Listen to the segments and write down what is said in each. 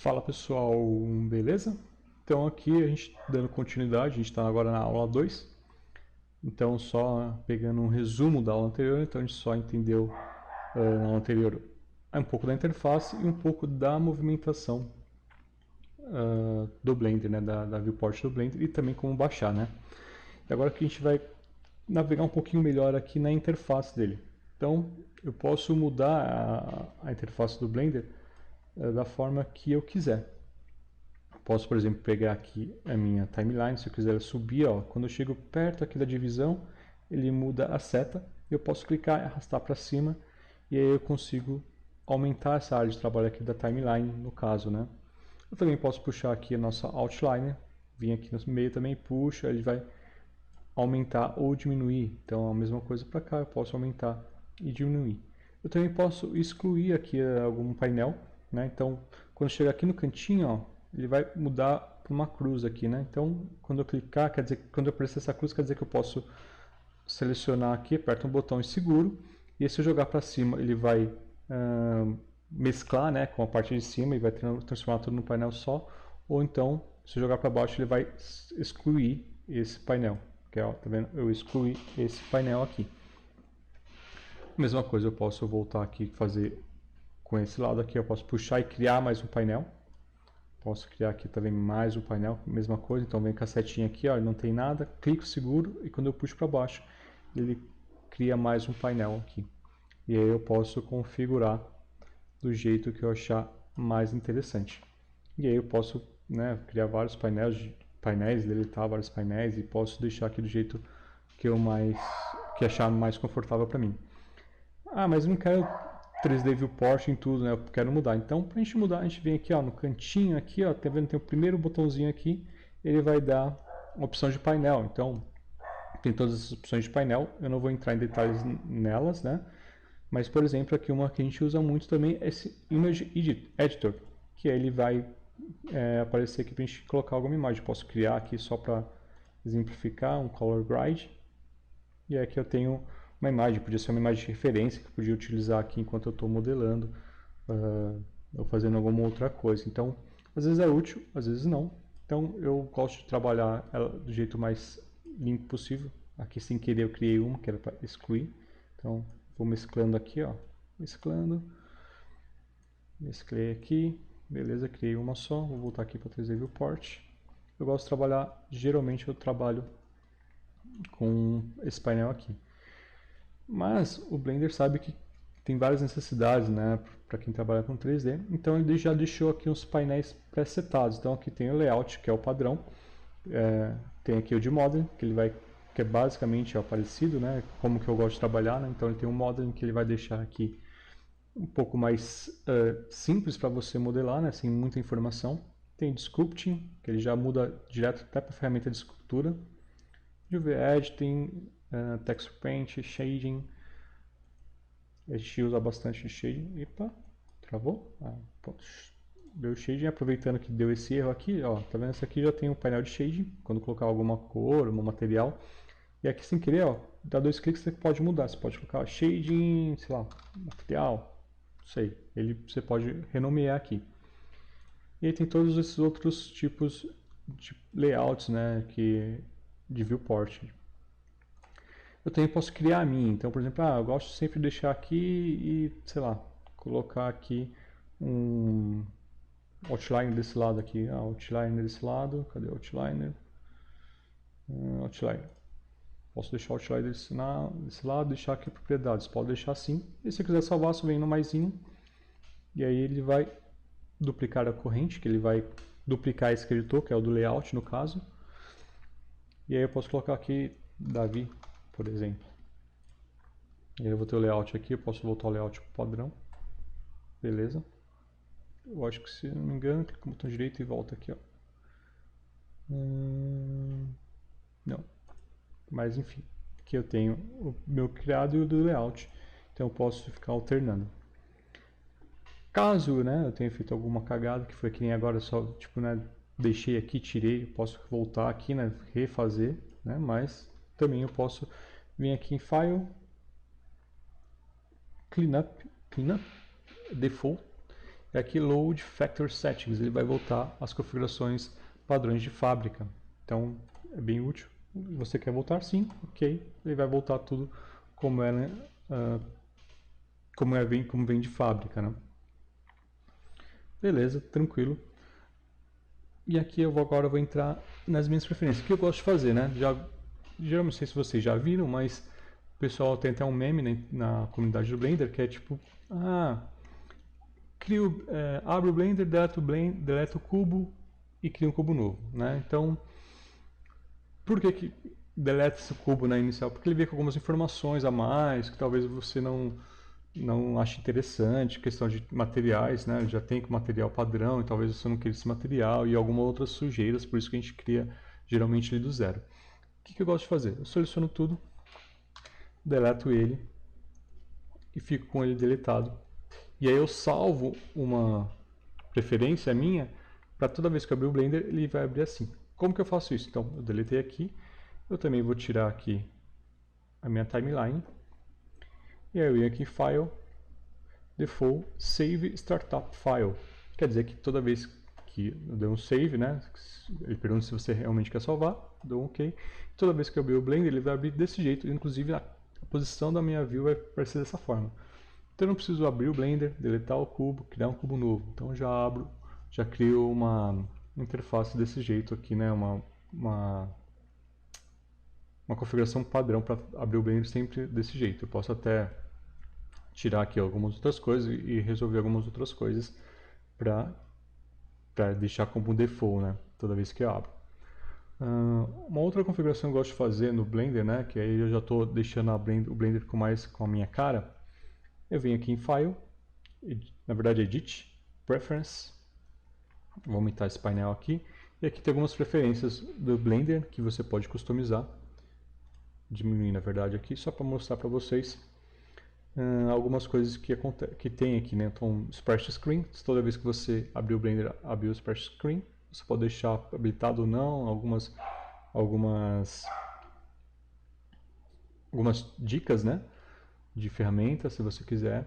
Fala pessoal, beleza? Então aqui a gente dando continuidade, a gente está agora na aula 2. Então só pegando um resumo da aula anterior, então a gente só entendeu na aula anterior um pouco da interface e um pouco da movimentação do Blender, né? da viewport do Blender e também como baixar, né? E agora que a gente vai navegar um pouquinho melhor aqui na interface dele. Então eu posso mudar a interface do Blender da forma que eu quiser. Posso, por exemplo, pegar aqui a minha timeline, se eu quiser subir, ó, quando eu chego perto aqui da divisão, ele muda a seta, eu posso clicar e arrastar para cima, e aí eu consigo aumentar essa área de trabalho aqui da timeline, no caso, né? Eu também posso puxar aqui a nossa outliner, vir aqui no meio também, puxa, ele vai aumentar ou diminuir, então a mesma coisa para cá, eu posso aumentar e diminuir. Eu também posso excluir aqui algum painel, né? Então, quando chegar aqui no cantinho, ó, ele vai mudar para uma cruz aqui, né? Então, quando eu clicar, quer dizer, quando eu aparecer essa cruz, quer dizer que eu posso selecionar aqui, aperto um botão e seguro, e se eu jogar para cima, ele vai mesclar, né, com a parte de cima e vai transformar tudo num painel só, ou então, se eu jogar para baixo, ele vai excluir esse painel, que é, ó, tá vendo? Eu excluí esse painel aqui. Mesma coisa, eu posso voltar aqui e fazer com esse lado aqui, eu posso puxar e criar mais um painel. Posso criar aqui também mais um painel, mesma coisa, então vem com a setinha aqui, ó, não tem nada, clico seguro e quando eu puxo para baixo, ele cria mais um painel aqui. E aí eu posso configurar do jeito que eu achar mais interessante. E aí eu posso, né, criar vários painéis, deletar vários painéis e posso deixar aqui do jeito que eu achar mais confortável para mim. Ah, mas eu não quero 3D Viewport em tudo, né? Eu quero mudar. Então, para a gente mudar, a gente vem aqui, ó, no cantinho aqui, ó, tá vendo? Tem o primeiro botãozinho aqui, ele vai dar a opção de painel. Então, tem todas as opções de painel. Eu não vou entrar em detalhes nelas, né? Mas, por exemplo, aqui uma que a gente usa muito também é esse Image Editor, que ele vai aparecer aqui para a gente colocar alguma imagem. Eu posso criar aqui só para exemplificar um Color Grade. E aqui eu tenho uma imagem, podia ser uma imagem de referência que eu podia utilizar aqui enquanto eu estou modelando ou fazendo alguma outra coisa. Então, às vezes é útil, às vezes não. Então, eu gosto de trabalhar ela do jeito mais limpo possível. Aqui, sem querer, eu criei uma que era para excluir. Então, vou mesclando aqui, ó, mesclando. Mesclei aqui, beleza, criei uma só. Vou voltar aqui para 3D Viewport. Eu gosto de trabalhar, geralmente eu trabalho com esse painel aqui. Mas o Blender sabe que tem várias necessidades, né, para quem trabalha com 3D. Então ele já deixou aqui uns painéis pré-setados. Então aqui tem o layout, que é o padrão. Tem aqui o de modeling, que é basicamente parecido, né, como que eu gosto de trabalhar, né? Então ele tem um modeling que ele vai deixar aqui um pouco mais simples para você modelar, né, sem muita informação. Tem de sculpting, que ele já muda direto até para a ferramenta de escultura. UV Editing, Texture Paint, Shading. A gente usa bastante Shading. Epa, travou? Deu Shading, aproveitando que deu esse erro aqui, ó, tá vendo? Esse aqui já tem um painel de Shading, quando colocar alguma cor, um material. E aqui sem querer, ó, dá 2 cliques você pode mudar. Você pode colocar Shading, sei lá, material, não sei. Você pode renomear aqui. E aí tem todos esses outros tipos de layouts, né, de viewport. Eu também posso criar a minha. Então, por exemplo, eu gosto sempre de deixar aqui e, sei lá, colocar aqui um outline desse lado aqui. Outline desse lado. Cadê o outliner? Outliner. Posso deixar o outliner desse lado, deixar aqui propriedades. Pode deixar assim. E se eu quiser salvar, só vem no maisinho. E aí ele vai duplicar a corrente, que ele vai duplicar esse editor, que é o do layout no caso. E aí eu posso colocar aqui Davi, por exemplo. E aí eu vou ter o layout aqui, eu posso voltar o layout padrão. Beleza. Eu acho que, se não me engano, clica no botão direito e volta aqui, ó. Não. Mas enfim, aqui eu tenho o meu criado e o do layout. Então eu posso ficar alternando. Caso, né, eu tenha feito alguma cagada, que foi que nem agora, só, tipo, né, deixei aqui, tirei, posso voltar aqui, né, refazer, né, mas também eu posso vir aqui em File, Cleanup, Default, é aqui Load Factory Settings, ele vai voltar às configurações padrões de fábrica. Então é bem útil. Você quer voltar? Sim, ok. Ele vai voltar tudo como como vem de fábrica, né? Beleza, tranquilo. E aqui agora vou entrar nas minhas preferências. O que eu gosto de fazer, né? Geralmente, não sei se vocês já viram, mas o pessoal tem até um meme, né, na comunidade do Blender que é tipo, abre o Blender, deleta o cubo e cria um cubo novo, né? Então, por que deleta esse cubo na inicial? Porque ele vem com algumas informações a mais que talvez você não ache interessante, questão de materiais, né? Já tem com material padrão e talvez você não queira esse material e algumas outras sujeiras, por isso que a gente cria geralmente ele do zero. O que eu gosto de fazer? Eu seleciono tudo, deleto ele e fico com ele deletado. E aí eu salvo uma preferência minha para toda vez que eu abrir o Blender ele vai abrir assim. Como que eu faço isso? Então eu deletei aqui, eu também vou tirar aqui a minha timeline e aí eu venho aqui em File, Default, Save Startup File. Quer dizer que toda vez que eu der um save, né, ele pergunta se você realmente quer salvar, dou um OK. Toda vez que eu abrir o Blender ele vai abrir desse jeito, inclusive a posição da minha view vai aparecer dessa forma. Então eu não preciso abrir o Blender, deletar o cubo, criar um cubo novo. Então eu já crio uma interface desse jeito aqui, né, uma configuração padrão para abrir o Blender sempre desse jeito. Eu posso até tirar aqui algumas outras coisas e resolver algumas outras coisas para deixar como default, né, toda vez que eu abro. Uma outra configuração que eu gosto de fazer no Blender, né, que aí eu já estou deixando o Blender com a minha cara, eu venho aqui em File, na verdade Edit, Preference, vou aumentar esse painel aqui, e aqui tem algumas preferências do Blender que você pode customizar, diminuir na verdade aqui, só para mostrar para vocês algumas coisas que tem aqui, né? Então, Splash Screen, toda vez que você abrir o Blender, abrir o Splash Screen, você pode deixar habilitado ou não, algumas dicas, né, de ferramentas, se você quiser.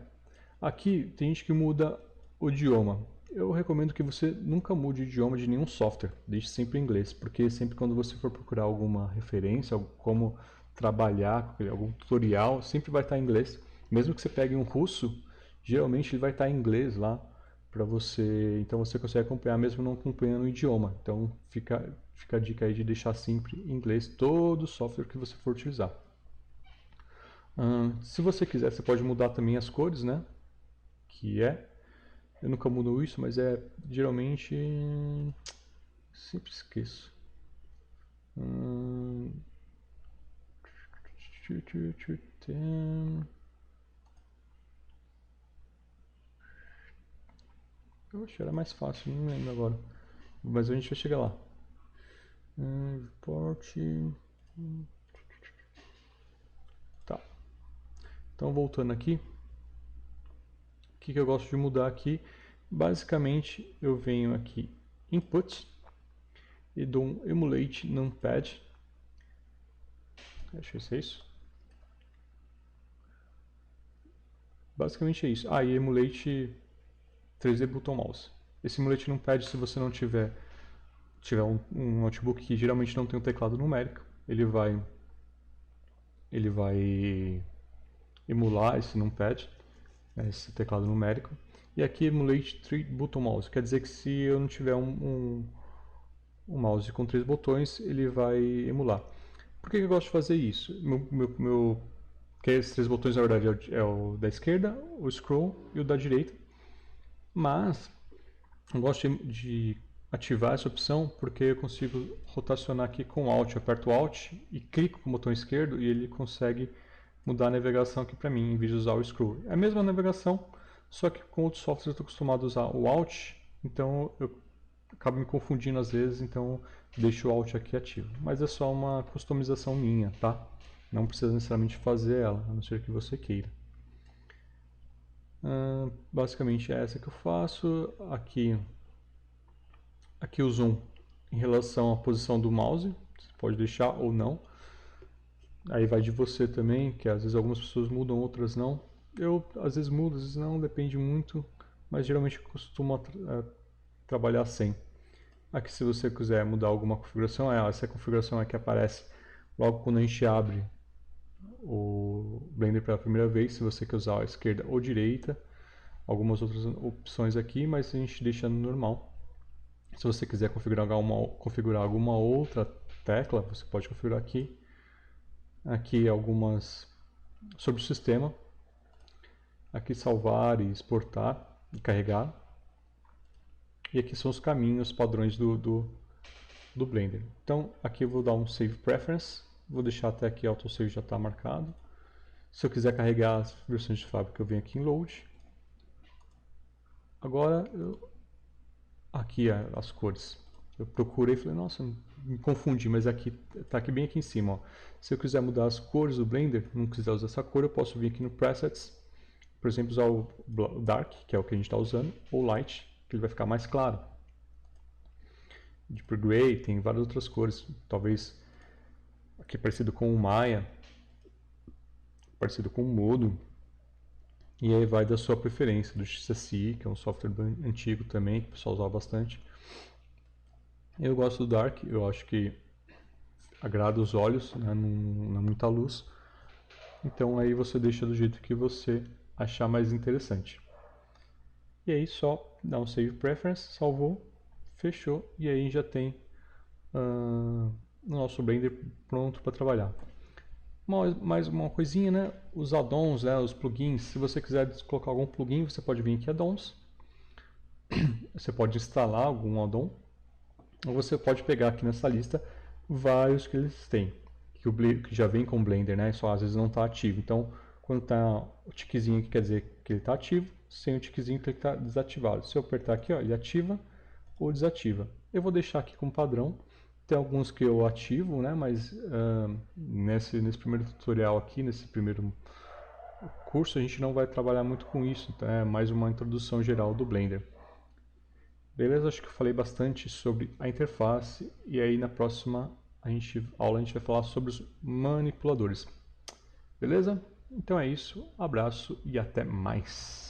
Aqui tem gente que muda o idioma. Eu recomendo que você nunca mude o idioma de nenhum software, deixe sempre em inglês, porque sempre quando você for procurar alguma referência, como trabalhar, algum tutorial, sempre vai estar em inglês. Mesmo que você pegue um russo, geralmente ele vai estar em inglês lá para você, então você consegue acompanhar mesmo não acompanhando o idioma. Então fica a dica aí de deixar sempre em inglês todo o software que você for utilizar. Se você quiser, você pode mudar também as cores, né? Eu nunca mudo isso, mas geralmente sempre esqueço. Eu acho que era mais fácil, não lembro agora. Mas a gente vai chegar lá. Report. Tá. Então voltando aqui. O que eu gosto de mudar aqui? Basicamente eu venho aqui Input e dou um Emulate Numpad. Acho que é isso. Basicamente é isso. E Emulate 3D Button Mouse. Esse Emulate Numpad, se você não tiver um notebook que geralmente não tem um teclado numérico, ele vai emular esse numpad, esse teclado numérico. E aqui Emulate 3 Button Mouse, quer dizer que se eu não tiver um mouse com 3 botões, ele vai emular. Por que eu gosto de fazer isso? Que esses 3 botões na verdade é o da esquerda, o scroll e o da direita. Mas eu gosto de ativar essa opção porque eu consigo rotacionar aqui com Alt. Eu aperto Alt e clico com o botão esquerdo e ele consegue mudar a navegação aqui para mim, em vez de usar o scroll. É a mesma navegação, só que com outros softwares eu estou acostumado a usar o Alt, então eu acabo me confundindo às vezes, então deixo o Alt aqui ativo. Mas é só uma customização minha, tá? Não precisa necessariamente fazer ela, a não ser que você queira. Basicamente é essa que eu faço. Aqui o zoom em relação à posição do mouse, você pode deixar ou não. Aí vai de você também, que às vezes algumas pessoas mudam, outras não. Eu às vezes mudo, às vezes não, depende muito mas geralmente eu costumo trabalhar sem. Aqui, se você quiser mudar alguma configuração, essa configuração aqui aparece logo quando a gente abre o Blender pela primeira vez, se você quer usar a esquerda ou direita, algumas outras opções aqui, mas a gente deixa no normal. Se você quiser configurar alguma outra tecla, você pode configurar aqui. Aqui algumas sobre o sistema. Aqui salvar e exportar e carregar. E aqui são os caminhos padrões do Blender. Então aqui eu vou dar um Save Preference. Vou deixar até aqui autosave já está marcado. Se eu quiser carregar as versões de fábrica, eu venho aqui em Load. Agora, aqui as cores. Eu procurei e falei, nossa, me confundi, mas aqui está aqui bem aqui em cima. Ó. Se eu quiser mudar as cores do Blender, não quiser usar essa cor, eu posso vir aqui no Presets, por exemplo, usar o Dark, que é o que a gente está usando, ou Light, que ele vai ficar mais claro. Deep Gray, tem várias outras cores, talvez aqui parecido com o Maya, parecido com o Modo, e aí vai da sua preferência, do XSI, que é um software antigo também, que o pessoal usava bastante. Eu gosto do Dark, eu acho que agrada os olhos, né, não é muita luz. Então aí você deixa do jeito que você achar mais interessante. E aí só dá um Save Preference, salvou, fechou, e aí já tem o nosso Blender pronto para trabalhar. Mais uma coisinha, né? Os addons, né? Os plugins. Se você quiser colocar algum plugin, você pode vir aqui addons. Você pode instalar algum addon. Ou você pode pegar aqui nessa lista vários que eles têm. Que já vem com o Blender, né? Só às vezes não está ativo. Então, quando está o tiquezinho aqui, quer dizer que ele está ativo. Sem o tiquezinho que ele está desativado. Se eu apertar aqui, ó, ele ativa ou desativa. Eu vou deixar aqui como padrão. Tem alguns que eu ativo, né? Mas nesse primeiro tutorial aqui, nesse primeiro curso, a gente não vai trabalhar muito com isso. Então é mais uma introdução geral do Blender. Beleza? Acho que eu falei bastante sobre a interface. E aí na próxima aula a gente vai falar sobre os manipuladores. Beleza? Então é isso. Abraço e até mais.